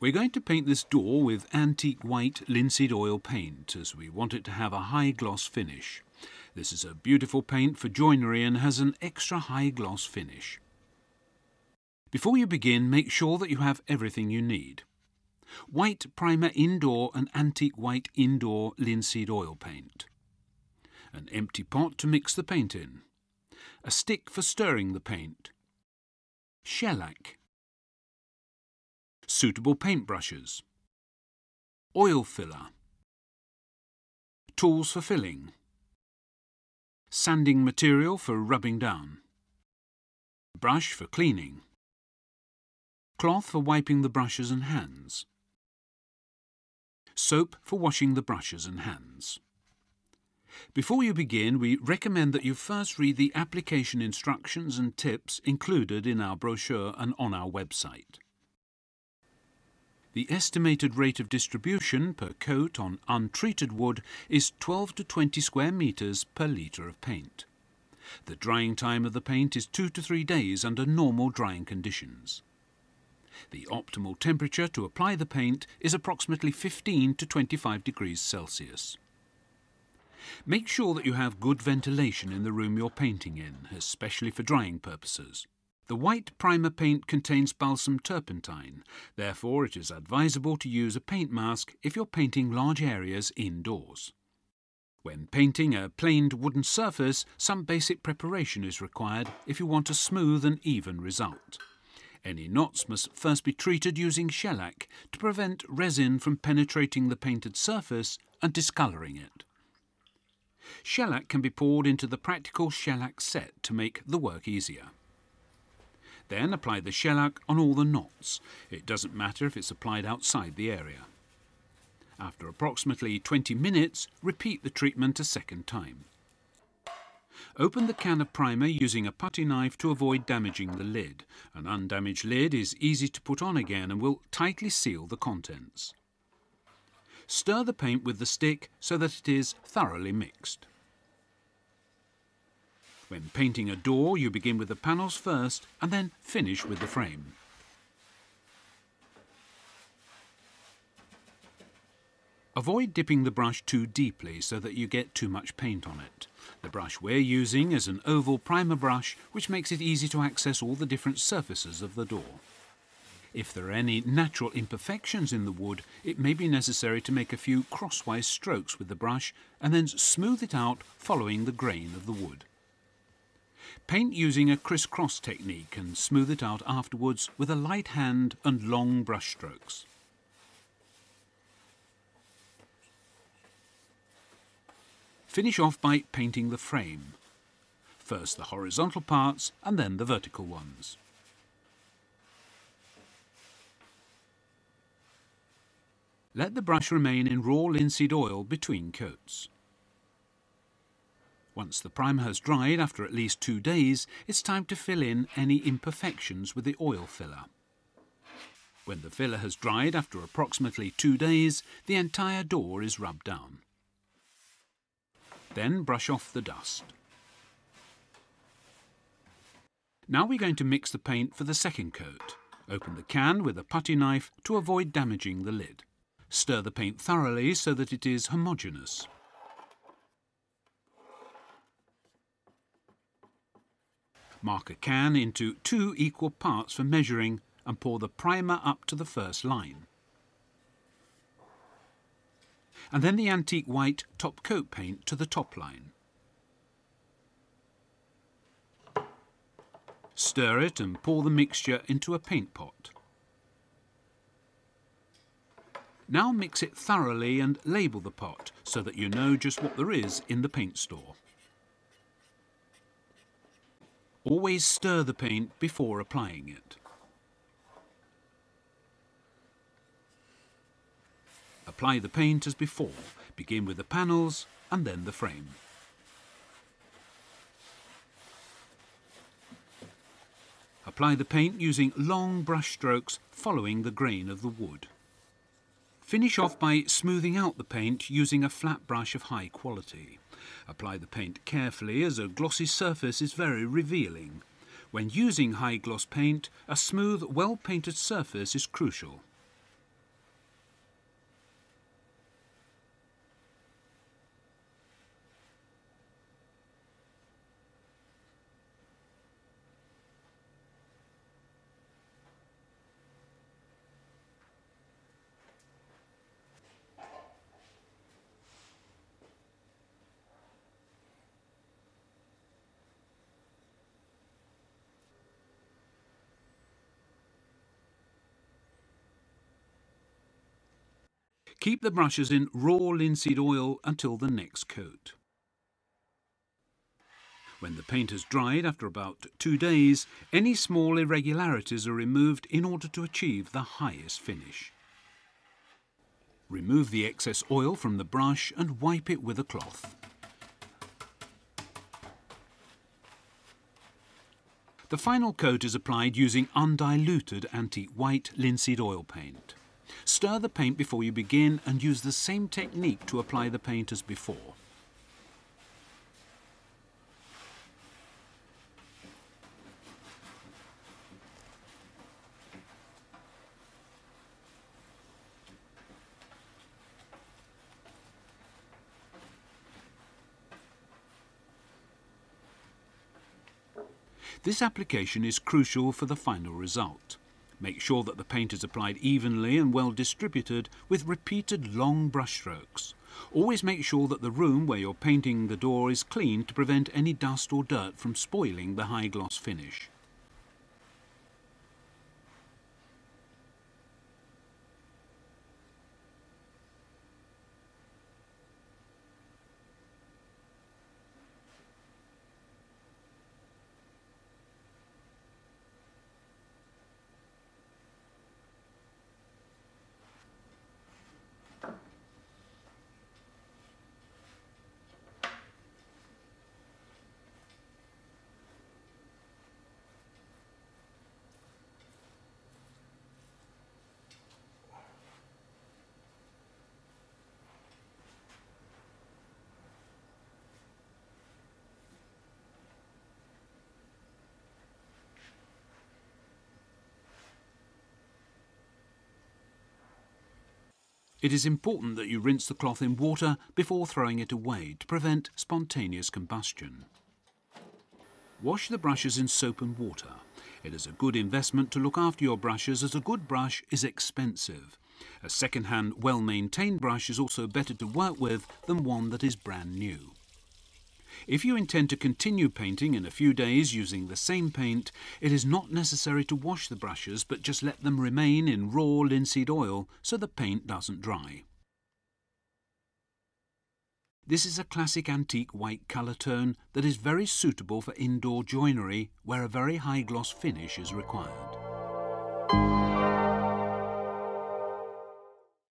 We're going to paint this door with antique white linseed oil paint as we want it to have a high gloss finish. This is a beautiful paint for joinery and has an extra high gloss finish. Before you begin, make sure that you have everything you need. White primer indoor and antique white indoor linseed oil paint. An empty pot to mix the paint in. A stick for stirring the paint. Shellac. Suitable paintbrushes. Oil filler. Tools for filling. Sanding material for rubbing down. Brush for cleaning. Cloth for wiping the brushes and hands. Soap for washing the brushes and hands. Before you begin, we recommend that you first read the application instructions and tips included in our brochure and on our website. The estimated rate of distribution per coat on untreated wood is 12 to 20 square metres per litre of paint. The drying time of the paint is 2 to 3 days under normal drying conditions. The optimal temperature to apply the paint is approximately 15 to 25 degrees Celsius. Make sure that you have good ventilation in the room you're painting in, especially for drying purposes. The white primer paint contains balsam turpentine, therefore it is advisable to use a paint mask if you're painting large areas indoors. When painting a planed wooden surface, some basic preparation is required if you want a smooth and even result. Any knots must first be treated using shellac to prevent resin from penetrating the painted surface and discolouring it. Shellac can be poured into the practical shellac set to make the work easier. Then apply the shellac on all the knots. It doesn't matter if it's applied outside the area. After approximately 20 minutes, repeat the treatment a second time. Open the can of primer using a putty knife to avoid damaging the lid. An undamaged lid is easy to put on again and will tightly seal the contents. Stir the paint with the stick so that it is thoroughly mixed. When painting a door, you begin with the panels first and then finish with the frame. Avoid dipping the brush too deeply so that you get too much paint on it. The brush we're using is an oval primer brush which makes it easy to access all the different surfaces of the door. If there are any natural imperfections in the wood, it may be necessary to make a few crosswise strokes with the brush and then smooth it out following the grain of the wood. Paint using a criss-cross technique and smooth it out afterwards with a light hand and long brush strokes. Finish off by painting the frame. First the horizontal parts and then the vertical ones. Let the brush remain in raw linseed oil between coats. Once the primer has dried after at least 2 days, it's time to fill in any imperfections with the oil filler. When the filler has dried after approximately 2 days, the entire door is rubbed down. Then brush off the dust. Now we're going to mix the paint for the second coat. Open the can with a putty knife to avoid damaging the lid. Stir the paint thoroughly so that it is homogeneous. Mark a can into 2 equal parts for measuring and pour the primer up to the first line. And then the antique white top coat paint to the top line. Stir it and pour the mixture into a paint pot. Now mix it thoroughly and label the pot so that you know just what there is in the paint store. Always stir the paint before applying it. Apply the paint as before. Begin with the panels and then the frame. Apply the paint using long brush strokes following the grain of the wood. Finish off by smoothing out the paint using a flat brush of high quality. Apply the paint carefully as a glossy surface is very revealing. When using high gloss paint, a smooth, well-painted surface is crucial. Keep the brushes in raw linseed oil until the next coat. When the paint has dried after about 2 days, any small irregularities are removed in order to achieve the highest finish. Remove the excess oil from the brush and wipe it with a cloth. The final coat is applied using undiluted antique white linseed oil paint. Stir the paint before you begin and use the same technique to apply the paint as before. This application is crucial for the final result. Make sure that the paint is applied evenly and well distributed with repeated long brush strokes. Always make sure that the room where you're painting the door is clean to prevent any dust or dirt from spoiling the high gloss finish. It is important that you rinse the cloth in water before throwing it away to prevent spontaneous combustion. Wash the brushes in soap and water. It is a good investment to look after your brushes as a good brush is expensive. A second-hand, well-maintained brush is also better to work with than one that is brand new. If you intend to continue painting in a few days using the same paint, it is not necessary to wash the brushes but just let them remain in raw linseed oil so the paint doesn't dry. This is a classic antique white colour tone that is very suitable for indoor joinery where a very high gloss finish is required.